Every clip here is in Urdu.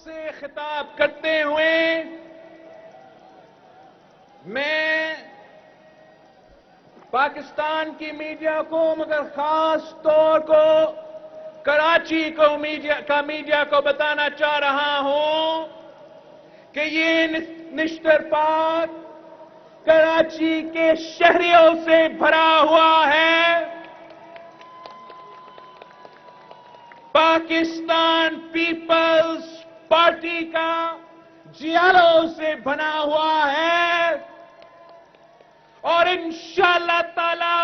سے خطاب کرتے ہوئے میں پاکستان کی میڈیا کو مگر خاص طور کو کراچی کا میڈیا کو بتانا چاہ رہا ہوں کہ یہ نشتر پاک کراچی کے شہریوں سے بھرا ہوا ہے، پاکستان پیپلز پارٹی کا جیالوں سے بنا ہوا ہے، اور انشاءاللہ تعالی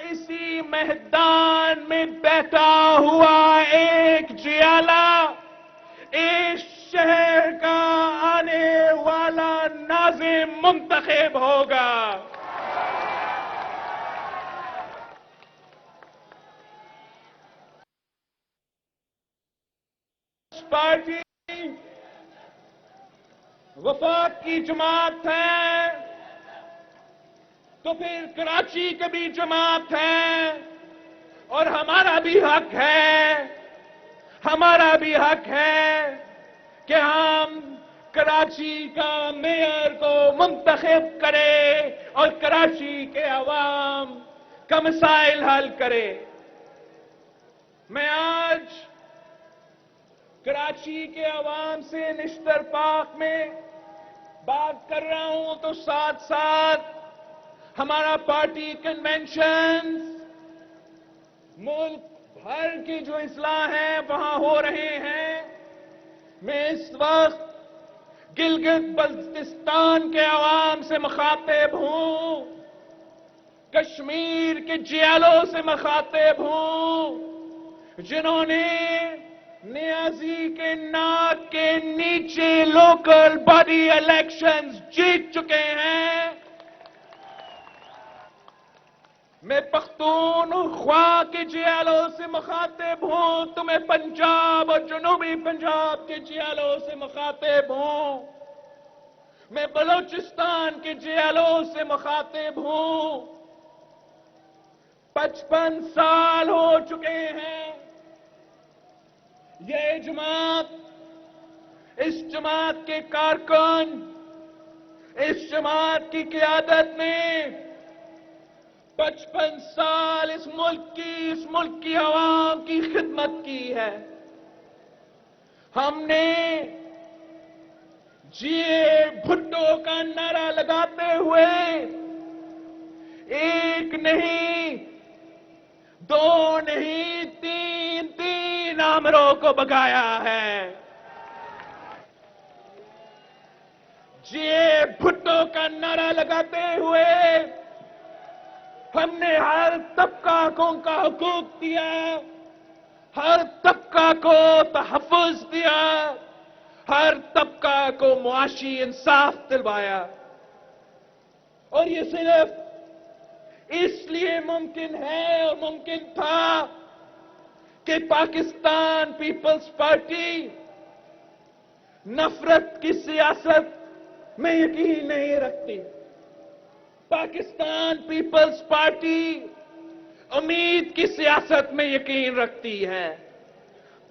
اسی میدان میں بیٹھا ہوا ایک جیالہ اس شہر کا آنے والا ناظم منتخب ہوگا۔ پارٹی وفاق کی جماعت ہے تو پھر کراچی کی بھی جماعت ہے، اور ہمارا بھی حق ہے کہ ہم کراچی کا میئر کو منتخب کرے اور کراچی کے عوام کا مسائل حل کرے۔ میں آج کراچی کے عوام سے نشتر پاک میں بات کر رہا ہوں تو ساتھ ساتھ ہمارا پارٹی کنونشن ملک بھر کی جو اضلاع ہیں وہاں ہو رہے ہیں۔ میں اس وقت گلگت بلتستان کے عوام سے مخاطب ہوں، کشمیر کے جیالوں سے مخاطب ہوں، جنہوں نے نیازی کے ناک کے نیچے لوکل باڈی الیکشنز جیت چکے ہیں۔ میں پختونخوا کے جیالوں سے مخاطب ہوں، تو میں پنجاب اور جنوبی پنجاب کے جیالوں سے مخاطب ہوں، میں بلوچستان کے جیالوں سے مخاطب ہوں۔ 55 سال ہو چکے ہیں یہ جماعت، اس جماعت کے کارکن، اس جماعت کی قیادت نے 55 سال اس ملک کی عوام کی خدمت کی ہے۔ ہم نے جیے بھٹو کا نعرہ لگاتے ہوئے ایک نہیں، دو نہیں، تین آمروں کو بگایا ہے۔ جیے بھٹو کا نعرہ لگاتے ہوئے ہم نے ہر طبقہ کو کا حقوق دیا، ہر طبقہ کو تحفظ دیا، ہر طبقہ کو معاشی انصاف دلوایا، اور یہ صرف اس لیے ممکن ہے اور ممکن تھا کہ پاکستان پیپلز پارٹی نفرت کی سیاست میں یقین نہیں رکھتی۔ پاکستان پیپلز پارٹی امید کی سیاست میں یقین رکھتی ہے۔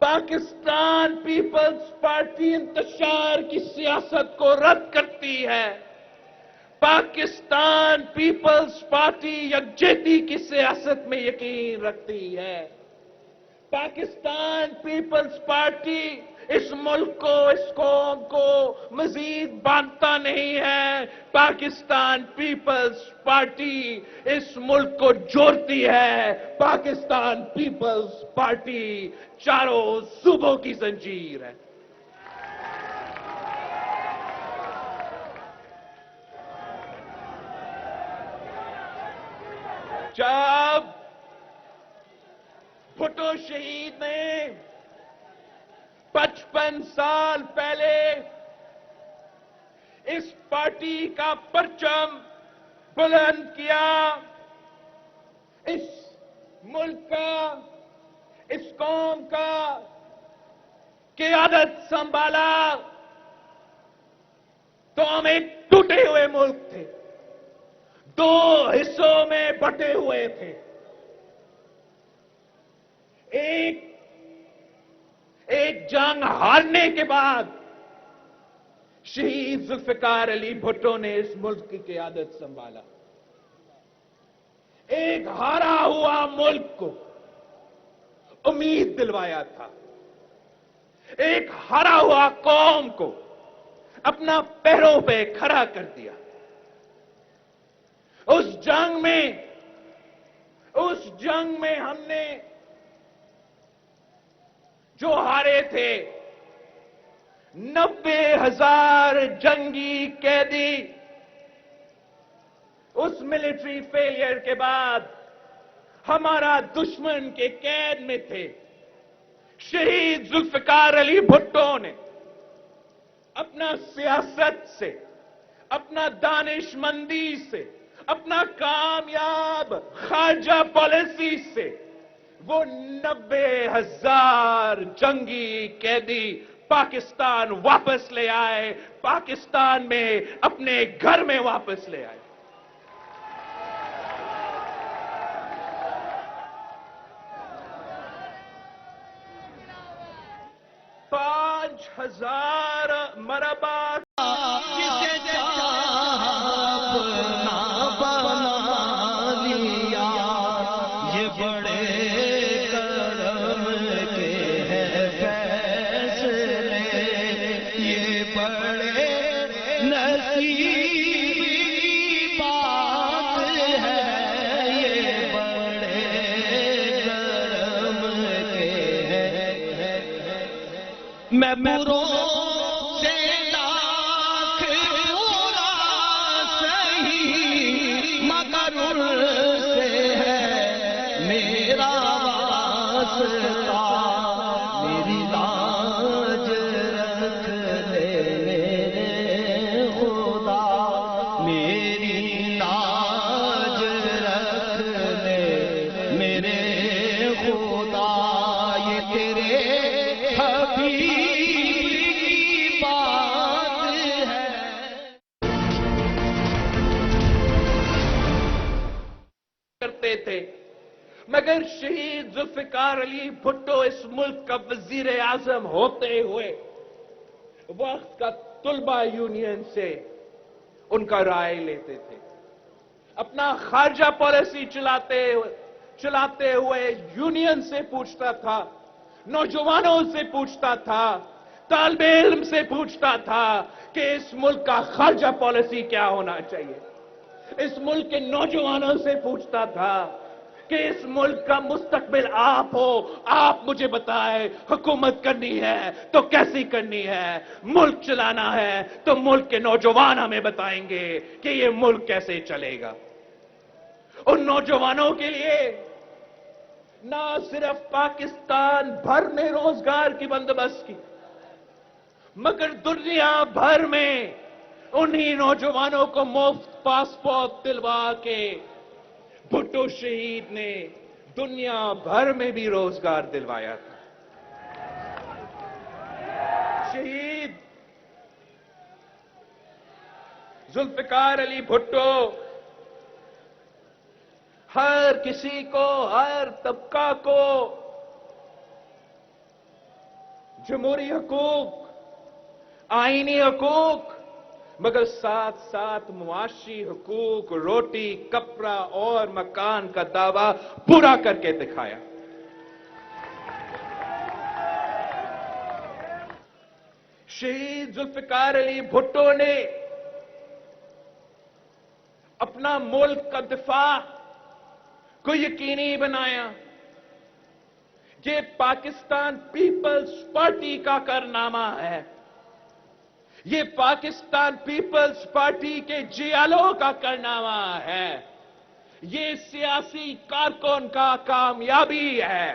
پاکستان پیپلز پارٹی انتشار کی سیاست کو رد کرتی ہے۔ پاکستان پیپلز پارٹی یکجہتی کی سیاست میں یقین رکھتی ہے۔ پاکستان پیپلز پارٹی اس ملک کو، اس قوم کو مزید باندھتا نہیں ہے۔ پاکستان پیپلز پارٹی اس ملک کو جوڑتی ہے۔ پاکستان پیپلز پارٹی چاروں صوبوں کی زنجیر ہے۔ جب بھٹو شہید نے 55 سال پہلے اس پارٹی کا پرچم بلند کیا، اس ملک کا، اس قوم کا قیادت سنبھالا، تو ہم ایک ٹوٹے ہوئے ملک تھے، دو حصوں میں بٹے ہوئے تھے۔ ایک ایک جنگ ہارنے کے بعد شہید ذوالفقار علی بھٹو نے اس ملک کی قیادت سنبھالا. ایک ہارا ہوا ملک کو امید دلوایا تھا. ایک ہارا ہوا قوم کو اپنا پیروں پہ کھڑا کر دیا. اس جنگ میں ہم نے جو ہارے تھے 90,000 جنگی قیدی اس ملٹری فیلئر کے بعد ہمارا دشمن کے قید میں تھے. شہید ذوالفقار علی بھٹو نے اپنا سیاست سے، اپنا دانش مندی سے، اپنا کامیاب خارجہ پالیسی سے وہ 90,000 جنگی قیدی پاکستان واپس لے آئے، پاکستان میں اپنے گھر میں واپس لے آئے. 5,000 مربع میں پوروں سے لاکھ پورا سہی مگر ان سے ہے میرا واسطہ. میری لاج رکھ لے میرے خدا، میری لاج رکھ لے میرے خدا. یہ تیرے حبیب کرتے تھے. مگر شہید ذوالفقار علی بھٹو اس ملک کا وزیر اعظم ہوتے ہوئے وقت کا طلبہ یونین سے ان کا رائے لیتے تھے. اپنا خارجہ پالیسی چلاتے ہوئے یونین سے پوچھتا تھا، نوجوانوں سے پوچھتا تھا، طالب علم سے پوچھتا تھا کہ اس ملک کا خارجہ پالیسی کیا ہونا چاہیے. اس ملک کے نوجوانوں سے پوچھتا تھا کہ اس ملک کا مستقبل آپ ہو، آپ مجھے بتائیں حکومت کرنی ہے تو کیسی کرنی ہے، ملک چلانا ہے تو ملک کے نوجوان ہمیں بتائیں گے کہ یہ ملک کیسے چلے گا. ان نوجوانوں کے لیے نہ صرف پاکستان بھر میں روزگار کی بندوبست کی، مگر دنیا بھر میں انہی نوجوانوں کو مفت پاسپورٹ دلوا کے بھٹو شہید نے دنیا بھر میں بھی روزگار دلوایا تھا. شہید ذوالفقار علی بھٹو ہر کسی کو، ہر طبقہ کو جمہوری حقوق، آئینی حقوق، مگر ساتھ ساتھ معاشی حقوق، روٹی، کپڑا اور مکان کا دعویٰ پورا کر کے دکھایا. شہید ذوالفقار علی بھٹو نے اپنا ملک کا دفاع کو یقینی بنایا. یہ پاکستان پیپلز پارٹی کا کارنامہ ہے. یہ پاکستان پیپلز پارٹی کے جیالوں کا کارنامہ ہے. یہ سیاسی کارکن کا کامیابی ہے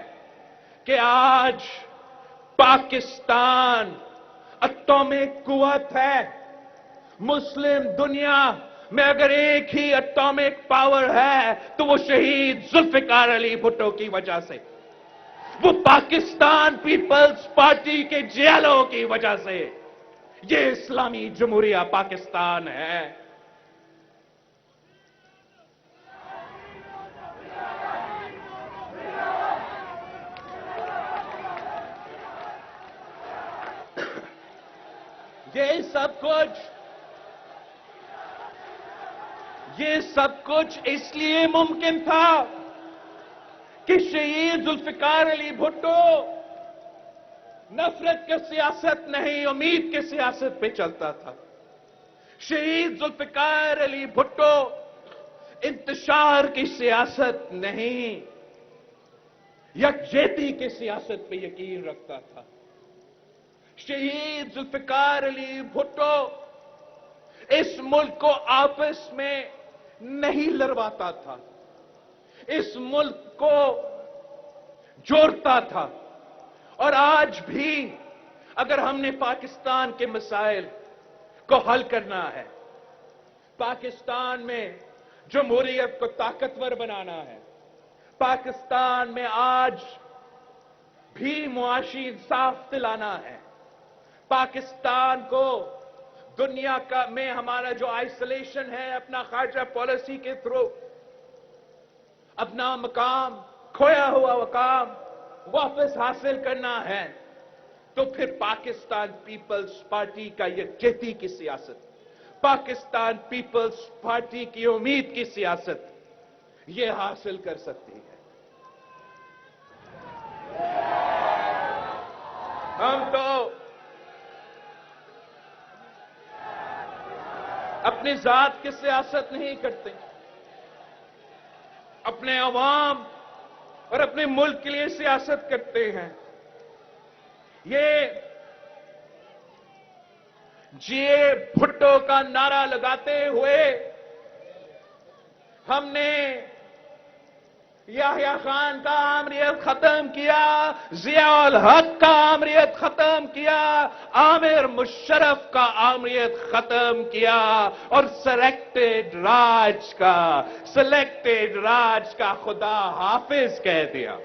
کہ آج پاکستان اٹامک قوت ہے. مسلم دنیا میں اگر ایک ہی اٹامک پاور ہے تو وہ شہید ذوالفقار علی بھٹو کی وجہ سے، وہ پاکستان پیپلز پارٹی کے جیلوں کی وجہ سے. یہ اسلامی جمہوریہ پاکستان ہے. یہ سب کچھ اس لیے ممکن تھا کہ شہید ذوالفقار علی بھٹو نفرت کی سیاست نہیں، امید کی سیاست پہ چلتا تھا۔ شہید ذوالفقار علی بھٹو انتشار کی سیاست نہیں، یکجہتی کی سیاست پہ یقین رکھتا تھا۔ شہید ذوالفقار علی بھٹو اس ملک کو آپس میں نہیں لڑواتا تھا، اس ملک کو جوڑتا تھا۔ اور آج بھی اگر ہم نے پاکستان کے مسائل کو حل کرنا ہے، پاکستان میں جمہوریت کو طاقتور بنانا ہے، پاکستان میں آج بھی معاشی انصاف دلانا ہے، پاکستان کو دنیا میں ہمارا جو آئسولیشن ہے اپنا خارجہ پالیسی کے تھرو اپنا مقام، کھویا ہوا مقام واپس حاصل کرنا ہے، تو پھر پاکستان پیپلز پارٹی کا یکجہتی کی سیاست، پاکستان پیپلز پارٹی کی امید کی سیاست یہ حاصل کر سکتی ہے۔ ہم تو اپنی ذات کی سیاست نہیں کرتے، اپنے عوام اور اپنے ملک کے لیے سیاست کرتے ہیں۔ یہ جیے بھٹو کا نعرہ لگاتے ہوئے ہم نے یحییٰ خان کا آمریت ختم کیا، ضیاء الحق کا آمریت ختم کیا، عامر مشرف کا آمریت ختم کیا، اور سلیکٹڈ راج کا خدا حافظ کہہ دیا۔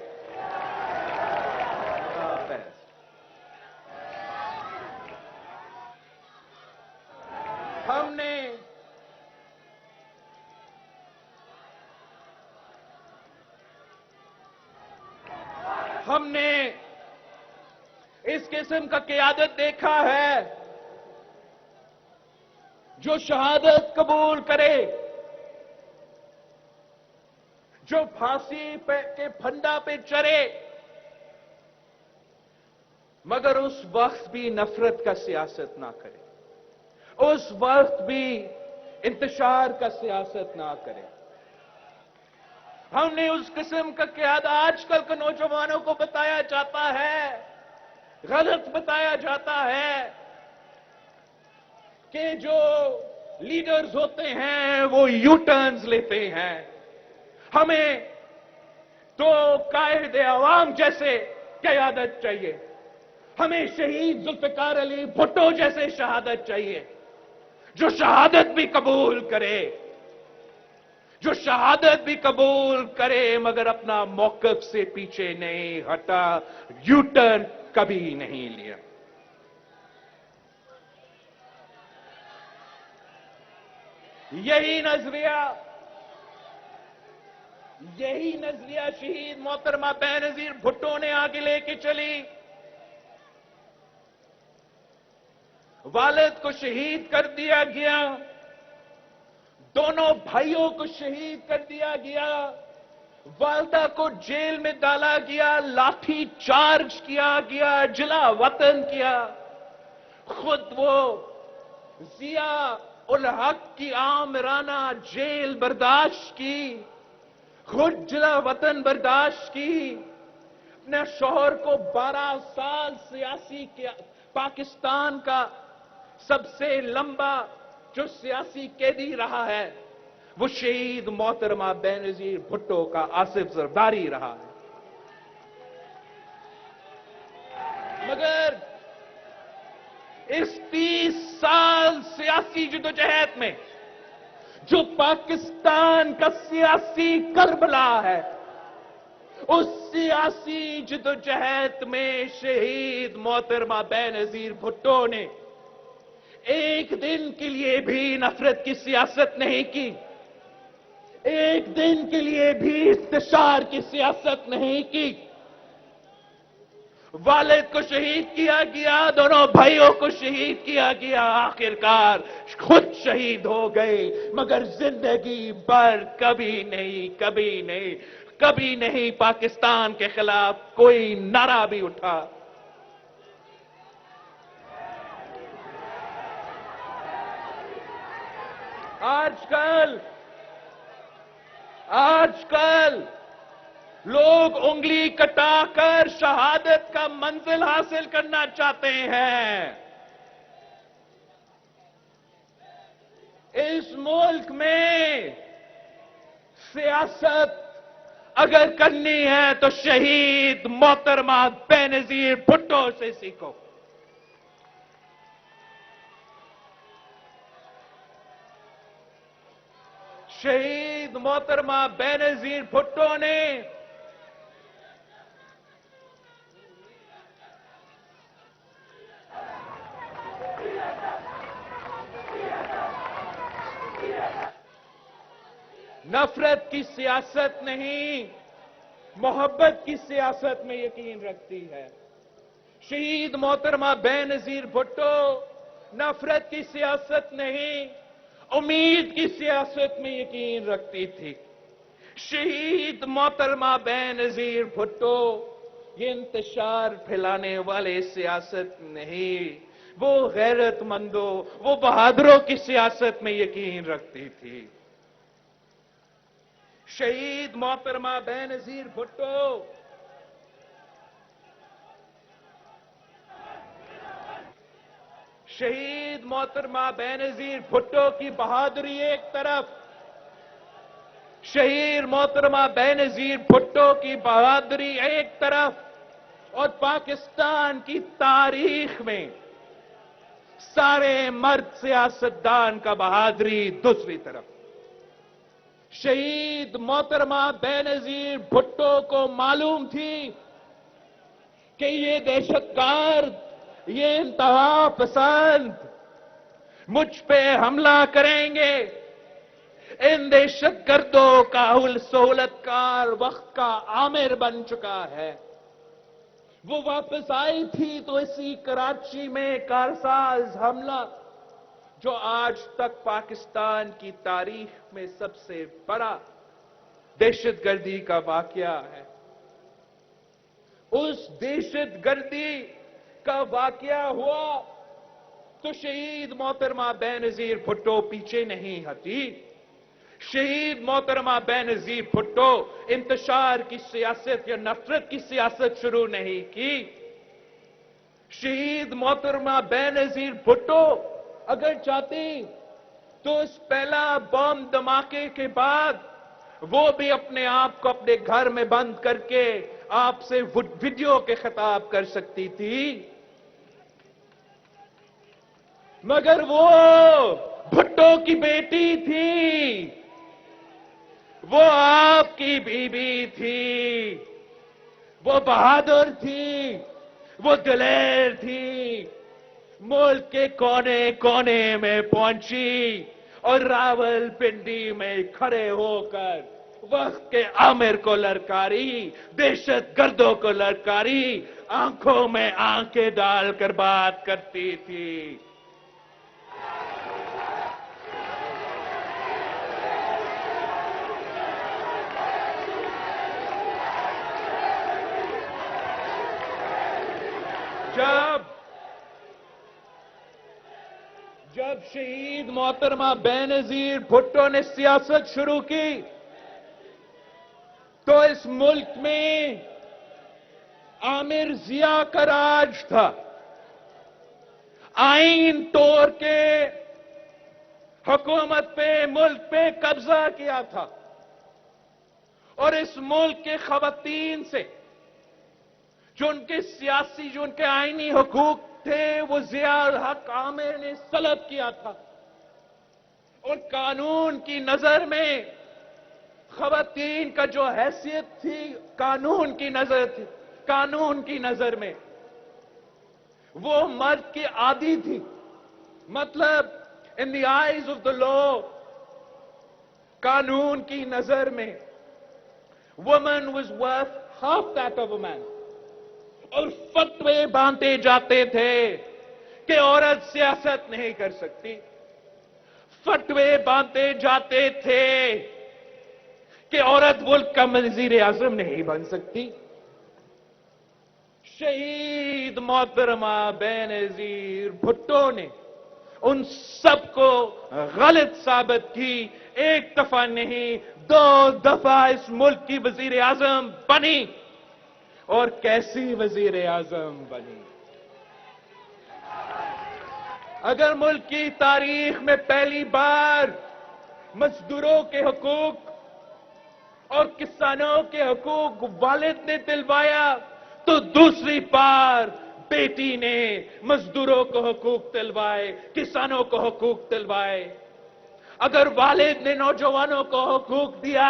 ہم نے اس قسم کا قیادت دیکھا ہے جو شہادت قبول کرے، جو پھانسی کے پھندا پہ چڑھے، مگر اس وقت بھی نفرت کا سیاست نہ کرے، اس وقت بھی انتشار کا سیاست نہ کرے۔ ہم نے اس قسم کا قیادت آج کل کے نوجوانوں کو بتایا جاتا ہے، غلط بتایا جاتا ہے کہ جو لیڈرز ہوتے ہیں وہ یو ٹرنز لیتے ہیں۔ ہمیں تو قائد عوام جیسے قیادت چاہیے، ہمیں شہید ذوالفقار علی بھٹو جیسے شہادت چاہیے، جو شہادت بھی قبول کرے، جو شہادت بھی قبول کرے مگر اپنا موقف سے پیچھے نہیں ہٹا، یو ٹرن کبھی نہیں لیا۔ یہی نظریہ شہید محترمہ بینظیر بھٹو نے آگے لے کے چلی۔ والد کو شہید کر دیا گیا، دونوں بھائیوں کو شہید کر دیا گیا، والدہ کو جیل میں ڈالا گیا، لاٹھی چارج کیا گیا، جلا وطن کیا، خود وہ ضیاء الحق کی آمرانہ جیل برداشت کی، خود جلا وطن برداشت کی، اپنے شوہر کو 12 سال سیاسی کیا، پاکستان کا سب سے لمبا جو سیاسی قیدی رہا ہے وہ شہید محترمہ بینظیر بھٹو کا آصف زرداری رہا ہے۔ مگر اس 30 سال سیاسی جدوجہد میں جو پاکستان کا سیاسی کربلا ہے، اس سیاسی جدوجہد میں شہید محترمہ بینظیر بھٹو نے ایک دن کے لیے بھی نفرت کی سیاست نہیں کی، ایک دن کے لیے بھی انتشار کی سیاست نہیں کی۔ والد کو شہید کیا گیا، دونوں بھائیوں کو شہید کیا گیا، آخرکار خود شہید ہو گئے، مگر زندگی بھر کبھی نہیں، کبھی نہیں، کبھی نہیں پاکستان کے خلاف کوئی نعرہ بھی اٹھا۔ آج کل لوگ انگلی کٹا کر شہادت کا منزل حاصل کرنا چاہتے ہیں۔ اس ملک میں سیاست اگر کرنی ہے تو شہید محترمہ بینظیر بھٹو سے سیکھو۔ شہید محترمہ بینظیر بھٹو نے نفرت کی سیاست نہیں، محبت کی سیاست میں یقین رکھتی ہے۔ شہید محترمہ بینظیر بھٹو نفرت کی سیاست نہیں، امید کی سیاست میں یقین رکھتی تھی۔ شہید محترمہ بینظیر بھٹو یہ انتشار پھیلانے والے سیاست نہیں، وہ غیرت مندوں، وہ بہادروں کی سیاست میں یقین رکھتی تھی۔ شہید محترمہ بینظیر بھٹو شہید محترمہ بینظیر بھٹو کی بہادری ایک طرف، شہید محترمہ بینظیر بھٹو کی بہادری ایک طرف، اور پاکستان کی تاریخ میں سارے مرد سیاستدان کا بہادری دوسری طرف۔ شہید محترمہ بینظیر بھٹو کو معلوم تھی کہ یہ دہشت گرد، یہ انتہا پسند مجھ پہ حملہ کریں گے۔ ان دہشت گردوں کا سہولت کار وقت کا عامر بن چکا ہے۔ وہ واپس آئی تھی تو اسی کراچی میں کارساز حملہ، جو آج تک پاکستان کی تاریخ میں سب سے بڑا دہشت گردی کا واقعہ ہے، اس دہشت گردی کا واقعہ ہوا تو شہید محترمہ بینظیر بھٹو پیچھے نہیں ہٹی۔ شہید محترمہ بینظیر بھٹو انتشار کی سیاست یا نفرت کی سیاست شروع نہیں کی۔ شہید محترمہ بینظیر بھٹو اگر چاہتی تو اس پہلا بم دھماکے کے بعد وہ بھی اپنے آپ کو اپنے گھر میں بند کر کے آپ سے ویڈیو کے خطاب کر سکتی تھی، مگر وہ بھٹو کی بیٹی تھی، وہ آپ کی بیوی تھی، وہ بہادر تھی، وہ دلیر تھی، ملک کے کونے کونے میں پہنچی اور راول پنڈی میں کھڑے ہو کر وقت کے عامر کو للکاری، دہشت گردوں کو للکاری، آنکھوں میں آنکھیں ڈال کر بات کرتی تھی۔ جب شہید محترمہ بینظیر بھٹو نے سیاست شروع کی تو اس ملک میں عامر ضیاء کا راج تھا، آئین توڑ کے حکومت پہ، ملک پہ قبضہ کیا تھا، اور اس ملک کے خواتین سے جو ان کے سیاسی، جو ان کے آئینی حقوق تھے، وہ ضیاء الحق عامر نے سلب کیا تھا، اور قانون کی نظر میں خواتین کا جو حیثیت تھی، قانون کی نظر میں وہ مرد کی عادی تھی، مطلب in the eyes of the law، قانون کی نظر میں woman was worth half that of a man، اور فتوے باندھے جاتے تھے کہ عورت سیاست نہیں کر سکتی. فتوے باندھے جاتے تھے کہ عورت ملک کا وزیر اعظم نہیں بن سکتی. شہید محترمہ بینظیر بھٹو نے ان سب کو غلط ثابت کی. ایک دفعہ نہیں 2 دفعہ اس ملک کی وزیر اعظم بنی. اور کیسی وزیر اعظم بنی؟ اگر ملک کی تاریخ میں پہلی بار مزدوروں کے حقوق اور کسانوں کے حقوق والد نے دلوایا تو دوسری بار بیٹی نے مزدوروں کو حقوق دلوائے، کسانوں کو حقوق دلوائے. اگر والد نے نوجوانوں کو حقوق دیا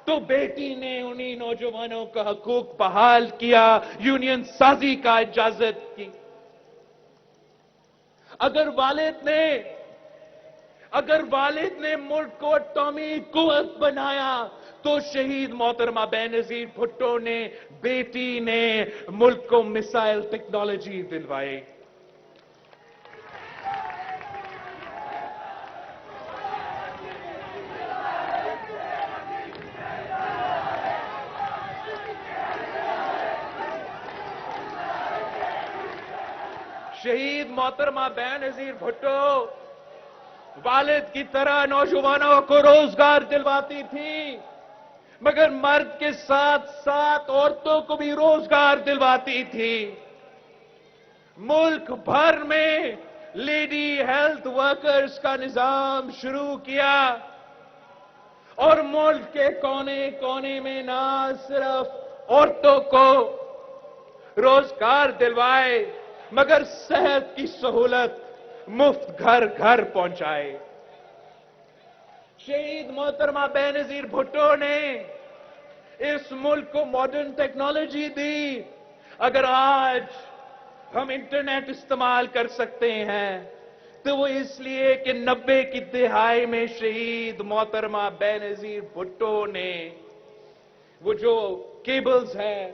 تو بیٹی نے انہی نوجوانوں کا حقوق بحال کیا، یونین سازی کا اجازت کی. اگر والد نے ملک کو اٹامی قوت بنایا تو شہید محترمہ بینظیر بھٹو نے، بیٹی نے ملک کو میسائل ٹیکنالوجی دلوائی. شہید محترمہ بینظیر بھٹو والد کی طرح نوجوانوں کو روزگار دلواتی تھی، مگر مرد کے ساتھ ساتھ عورتوں کو بھی روزگار دلواتی تھی. ملک بھر میں لیڈی ہیلتھ ورکرز کا نظام شروع کیا اور ملک کے کونے کونے میں نہ صرف عورتوں کو روزگار دلوائے مگر صحت کی سہولت مفت گھر گھر پہنچائے. شہید محترمہ بینظیر بھٹو نے اس ملک کو ماڈرن ٹیکنالوجی دی. اگر آج ہم انٹرنیٹ استعمال کر سکتے ہیں تو وہ اس لیے کہ 90 کی دہائی میں شہید محترمہ بینظیر بھٹو نے وہ جو کیبلز ہیں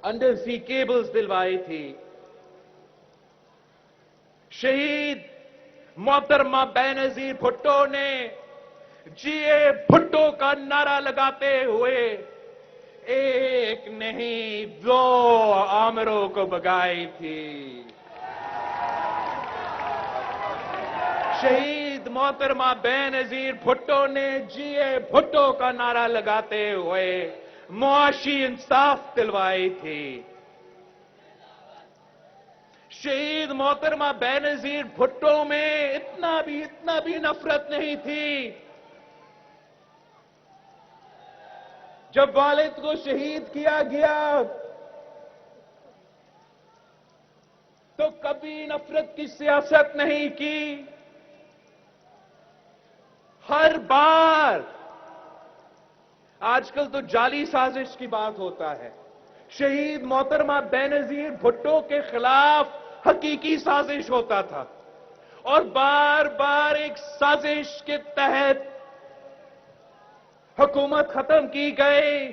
انڈر سی کیبلز دلوائی تھی. شہید محترمہ بینظیر بھٹو نے جی اے بھٹو کا نعرہ لگاتے ہوئے ایک نہیں 2 آمروں کو بگائی تھی. شہید محترمہ بینظیر بھٹو نے جی اے بھٹو کا نعرہ لگاتے ہوئے معاشی انصاف دلوائی تھی. شہید محترمہ بینظیر بھٹو میں اتنا بھی نفرت نہیں تھی. جب والد کو شہید کیا گیا تو کبھی نفرت کی سیاست نہیں کی. ہر بار آج کل تو جعلی سازش کی بات ہوتا ہے. شہید محترمہ بینظیر بھٹو کے خلاف حقیقی سازش ہوتا تھا اور بار بار ایک سازش کے تحت حکومت ختم کی گئی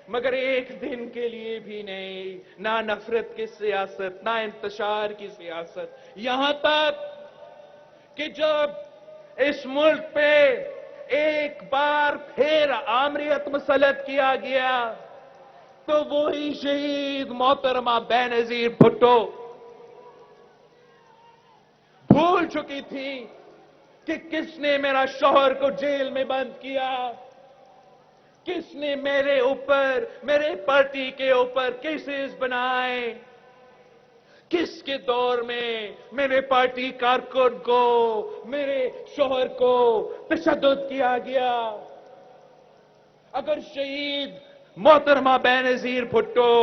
مگر ایک دن کے لیے بھی نہیں. نہ نفرت کی سیاست، نہ انتشار کی سیاست. یہاں تک کہ جب اس ملک پہ ایک بار پھر آمریت مسلط کیا گیا تو وہی شہید محترمہ بینظیر بھٹو بھول چکی تھی کہ کس نے میرا شوہر کو جیل میں بند کیا، کس نے میرے اوپر، میرے پارٹی کے اوپر کیسز بنائے، کس کے دور میں میرے پارٹی کارکن کو، میرے شوہر کو تشدد کیا گیا. اگر شہید محترمہ بینظیر بھٹو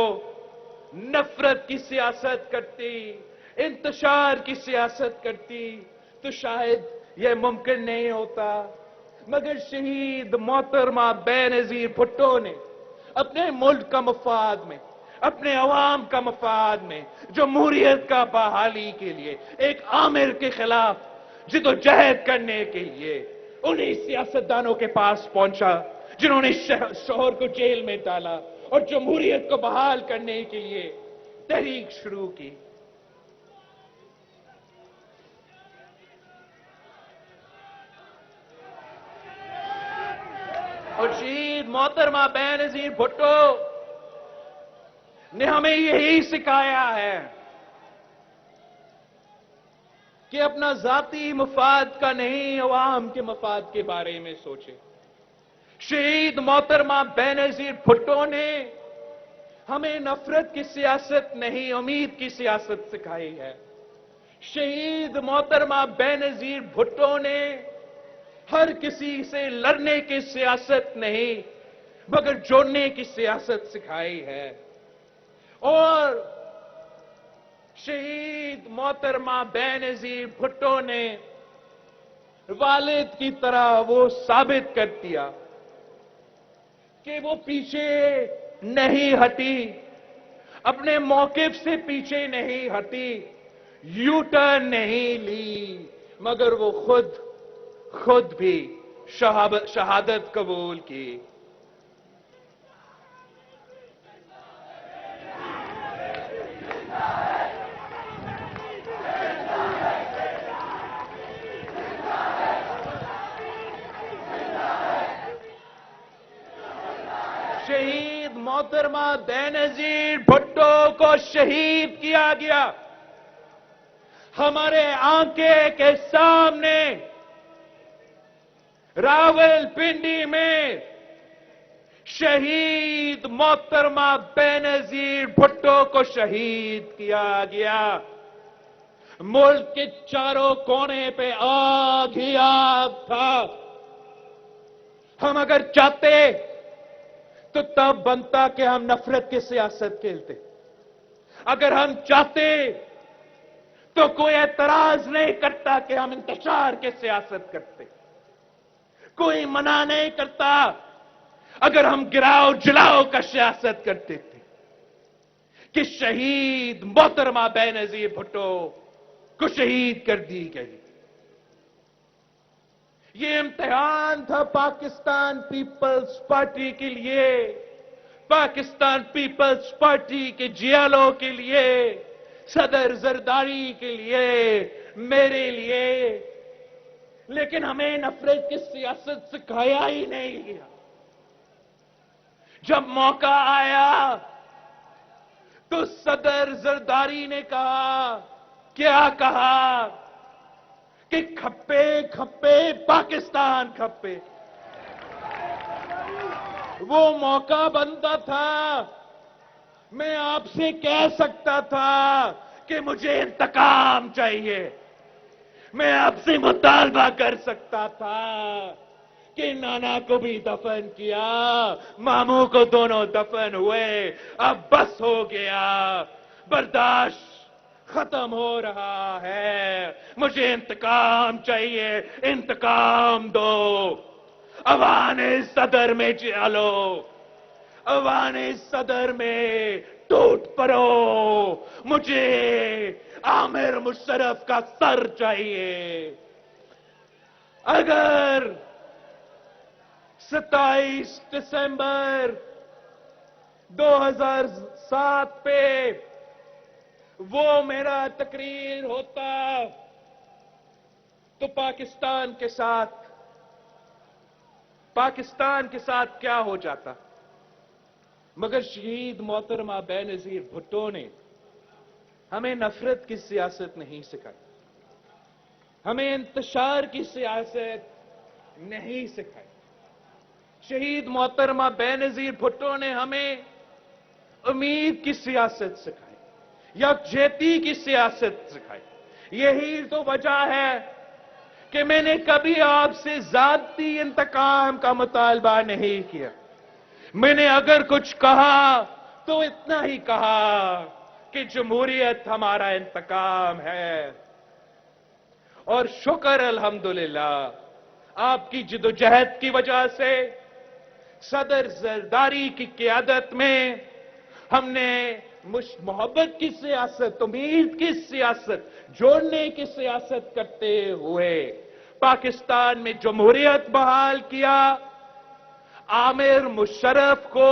نفرت کی سیاست کرتی، انتشار کی سیاست کرتی تو شاید یہ ممکن نہیں ہوتا. مگر شہید محترمہ بینظیر بھٹو نے اپنے ملک کا مفاد میں، اپنے عوام کا مفاد میں، جمہوریت کا بحالی کے لیے، ایک آمر کے خلاف جدوجہد کرنے کے لیے انہی سیاستدانوں کے پاس پہنچا جنہوں نے شوہر کو جیل میں ڈالا اور جمہوریت کو بحال کرنے کے لیے تحریک شروع کی. اور شہید محترمہ بینظیر بھٹو نے ہمیں یہی سکھایا ہے کہ اپنا ذاتی مفاد کا نہیں، عوام کے مفاد کے بارے میں سوچے. شہید محترمہ بینظیر بھٹو نے ہمیں نفرت کی سیاست نہیں، امید کی سیاست سکھائی ہے. شہید محترمہ بینظیر بھٹو نے ہر کسی سے لڑنے کی سیاست نہیں مگر جوڑنے کی سیاست سکھائی ہے. اور شہید محترمہ بینظیر بھٹو نے والد کی طرح وہ ثابت کر دیا کہ وہ پیچھے نہیں ہٹی، اپنے موقف سے پیچھے نہیں ہٹی، یو ٹرن نہیں لی، مگر وہ خود بھی شہادت قبول کی. شہید محترمہ بینظیر بھٹو کو شہید کیا گیا. ہمارے آنکھیں کے سامنے راولپنڈی میں شہید محترمہ بینظیر بھٹو کو شہید کیا گیا. ملک کے چاروں کونے پہ آگ ہی آگ تھا. ہم اگر چاہتے تو تب بنتا کہ ہم نفرت کی سیاست کھیلتے. اگر ہم چاہتے تو کوئی اعتراض نہیں کرتا کہ ہم انتشار کی سیاست کرتے. کوئی منع نہیں کرتا اگر ہم گراؤ جلاؤ کا سیاست کرتے تھے کہ شہید محترمہ بینظیر بھٹو کو شہید کر دی گئی. یہ امتحان تھا پاکستان پیپلز پارٹی کے لیے، پاکستان پیپلز پارٹی کے جیالوں کے لیے، صدر زرداری کے لیے، میرے لیے. لیکن ہمیں نفرت کی سیاست سکھایا ہی نہیں گیا. جب موقع آیا تو صدر زرداری نے کہا، کیا کہا کہ کھپے کھپے پاکستان کھپے. وہ موقع بنتا تھا، میں آپ سے کہہ سکتا تھا کہ مجھے انتقام چاہیے. میں آپ سے مطالبہ کر سکتا تھا کہ نانا کو بھی دفن کیا، ماموں کو دونوں دفن ہوئے، اب بس ہو گیا، برداشت ختم ہو رہا ہے، مجھے انتقام چاہیے، انتقام دو. اوان صدر میں چلو، اوان صدر میں ٹوٹ پڑو، مجھے عامر مشرف کا سر چاہیے. اگر 27 دسمبر 2007 پہ وہ میرا تقریر ہوتا تو پاکستان کے ساتھ کیا ہو جاتا. مگر شہید محترمہ بینظیر بھٹو نے ہمیں نفرت کی سیاست نہیں سکھائی، ہمیں انتشار کی سیاست نہیں سکھائی. شہید محترمہ بینظیر بھٹو نے ہمیں امید کی سیاست سکھائی، یکجہتی کی سیاست سکھائی. یہی تو وجہ ہے کہ میں نے کبھی آپ سے ذاتی انتقام کا مطالبہ نہیں کیا. میں نے اگر کچھ کہا تو اتنا ہی کہا کہ جمہوریت ہمارا انتقام ہے. اور شکر الحمدللہ آپ کی جدوجہد کی وجہ سے صدر زرداری کی قیادت میں ہم نے محبت کی سیاست، امید کی سیاست، جوڑنے کی سیاست کرتے ہوئے پاکستان میں جمہوریت بحال کیا. عامر مشرف کو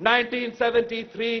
1973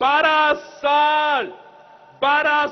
12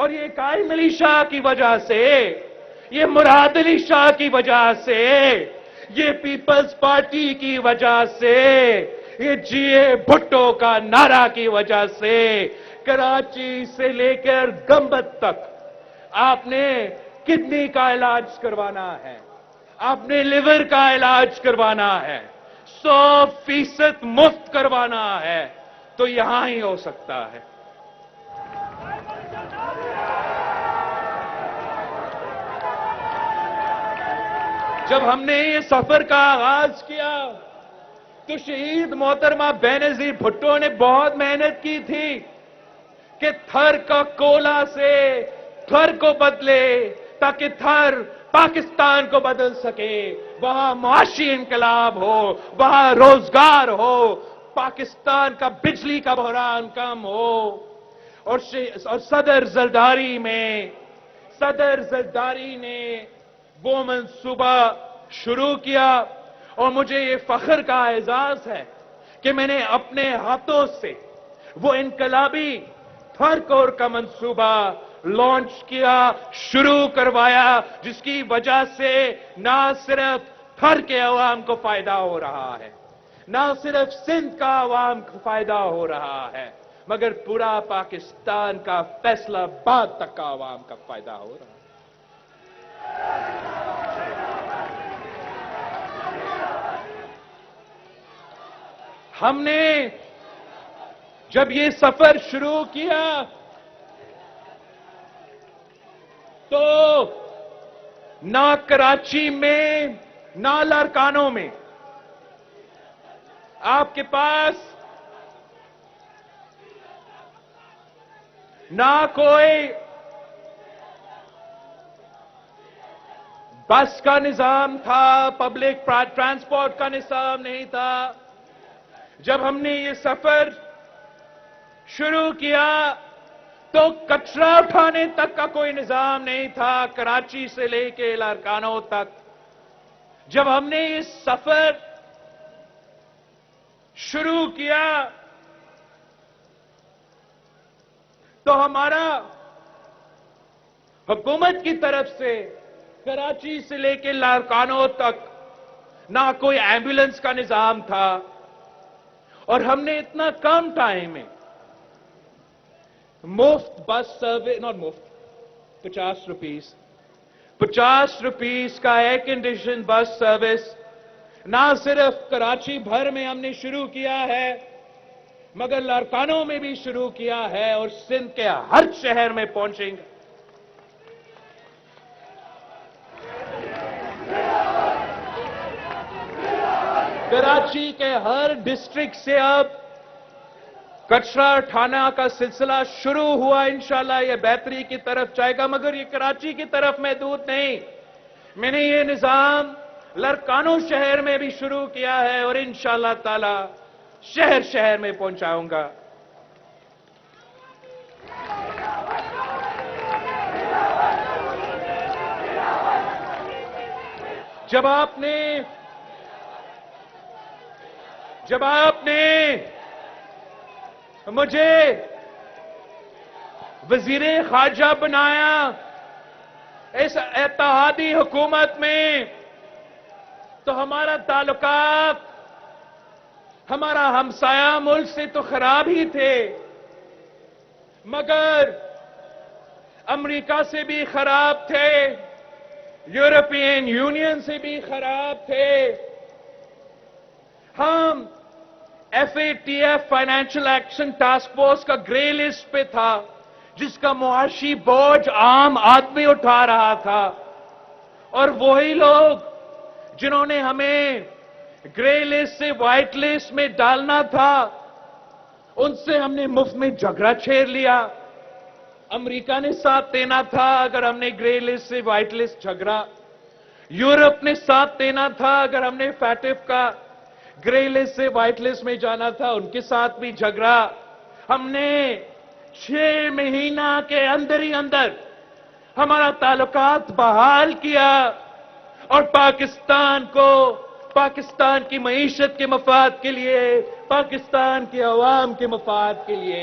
اور یہ قائم علی شاہ کی وجہ سے، یہ مراد علی شاہ کی وجہ سے، یہ پیپلز پارٹی کی وجہ سے، یہ جی اے بھٹو کا نعرہ کی وجہ سے کراچی سے لے کر گنبد تک آپ نے کڈنی کا علاج کروانا ہے، آپ نے لیور کا علاج کروانا ہے، 100% مفت کروانا ہے، تو یہاں ہی ہو سکتا ہے۔ جب ہم نے یہ سفر کا آغاز کیا تو شہید محترمہ بینظیر بھٹو نے بہت محنت کی تھی کہ تھر کا کولا سے تھر کو بدلے تاکہ تھر پاکستان کو بدل سکے، وہاں معاشی انقلاب ہو، وہاں روزگار ہو، پاکستان کا بجلی کا بحران کم ہو۔ اور صدر زرداری نے وہ منصوبہ شروع کیا، اور مجھے یہ فخر کا اعزاز ہے کہ میں نے اپنے ہاتھوں سے وہ انقلابی تھر کور کا منصوبہ لانچ کیا، شروع کروایا، جس کی وجہ سے نہ صرف تھر کے عوام کو فائدہ ہو رہا ہے، نہ صرف سندھ کا عوام کو فائدہ ہو رہا ہے، مگر پورا پاکستان کا فیصلہ آباد تک کا عوام کا فائدہ ہو رہا ہے۔ ہم نے جب یہ سفر شروع کیا تو نہ کراچی میں نہ لاڑکانوں میں آپ کے پاس نہ کوئی بس کا نظام تھا، پبلک ٹرانسپورٹ کا نظام نہیں تھا۔ جب ہم نے یہ سفر شروع کیا تو کچرا اٹھانے تک کا کوئی نظام نہیں تھا، کراچی سے لے کے لاڑکانوں تک۔ جب ہم نے یہ سفر شروع کیا تو ہمارا حکومت کی طرف سے کراچی سے لے کے لاڑکانوں تک نہ کوئی ایمبولینس کا نظام تھا، اور ہم نے اتنا کم ٹائم میں مفت بس سروس، ناٹ مفت، 50 روپیز کا ایئر کنڈیشن بس سروس نہ صرف کراچی بھر میں ہم نے شروع کیا ہے مگر لاڑکانوں میں بھی شروع کیا ہے، اور سندھ کے ہر شہر میں پہنچیں گے۔ کراچی کے ہر ڈسٹرکٹ سے اب کچرا اٹھانا کا سلسلہ شروع ہوا، انشاءاللہ یہ بہتری کی طرف جائے گا، مگر یہ کراچی کی طرف محدود نہیں۔ میں نے یہ نظام لاڑکانوں شہر میں بھی شروع کیا ہے، اور انشاءاللہ تعالی شہر شہر میں پہنچاؤں گا۔ جب آپ نے مجھے وزیر خارجہ بنایا اس اتحادی حکومت میں، تو ہمارا تعلقات ہمارا ہمسایہ ملک سے تو خراب ہی تھے، مگر امریکہ سے بھی خراب تھے، یورپین یونین سے بھی خراب تھے۔ ہم F A T F financial action task force کا گرے لسٹ پہ تھا، جس کا معاشی بوجھ عام آدمی اٹھا رہا تھا، اور وہی لوگ جنہوں نے ہمیں گرے لسٹ سے وائٹ لسٹ میں ڈالنا تھا، ان سے ہم نے مفت میں جھگڑا چھیڑ لیا۔ امریکہ نے ساتھ دینا تھا اگر ہم نے گرے لسٹ سے وائٹ لسٹ جھگڑا، یورپ نے ساتھ دینا تھا اگر ہم نے فیٹف کا گرے لسٹ سے وائٹ لسٹ میں جانا تھا، ان کے ساتھ بھی جھگڑا۔ ہم نے 6 مہینہ کے اندر ہی اندر ہمارا تعلقات بحال کیا، اور پاکستان کی معیشت کے مفاد کے لیے، پاکستان کے عوام کے مفاد کے لیے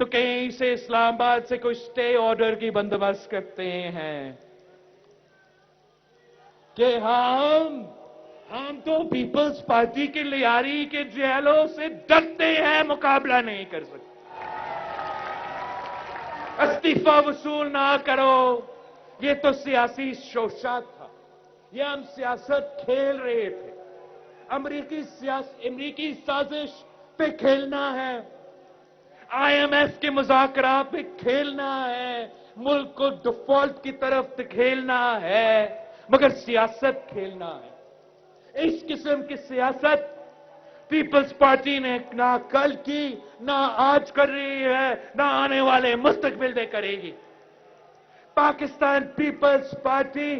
تو کہیں سے اسلام آباد سے کوئی اسٹے آرڈر کی بندوبست کرتے ہیں کہ ہم تو پیپلز پارٹی کے لیاری کے جیلوں سے ڈرتے ہیں، مقابلہ نہیں کر سکتے، استعفی وصول نہ کرو۔ یہ تو سیاسی شوشہ تھا، یہ ہم سیاست کھیل رہے تھے، امریکی سازش پہ کھیلنا ہے، آئی ایم ایف کے مذاکرات پہ کھیلنا ہے، ملک کو ڈیفالٹ کی طرف کھیلنا ہے، مگر سیاست کھیلنا ہے۔ اس قسم کی سیاست پیپلز پارٹی نے نہ کل کی، نہ آج کر رہی ہے، نہ آنے والے مستقبل میں کرے گی۔ پاکستان پیپلز پارٹی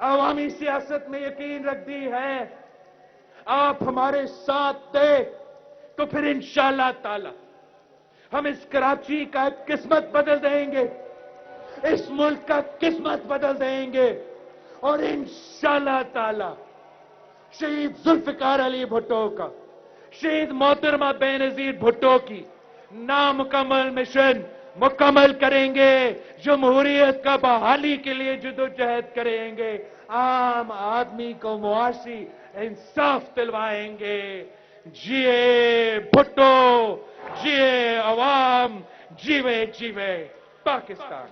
عوامی سیاست میں یقین رکھتی ہے۔ آپ ہمارے ساتھ دیں تو پھر انشاءاللہ تعالی ہم اس کراچی کا قسمت بدل دیں گے، اس ملک کا قسمت بدل دیں گے، اور انشاءاللہ تعالی شہید ذوالفقار علی بھٹو کا، شہید محترمہ بے نظیر بھٹو کی نامکمل مشن مکمل کریں گے، جمہوریت کا بحالی کے لیے جدوجہد کریں گے، عام آدمی کو معاشی انصاف دلوائیں گے۔ جیے بھٹو، جیے عوام، جیوے جیوے پاکستان۔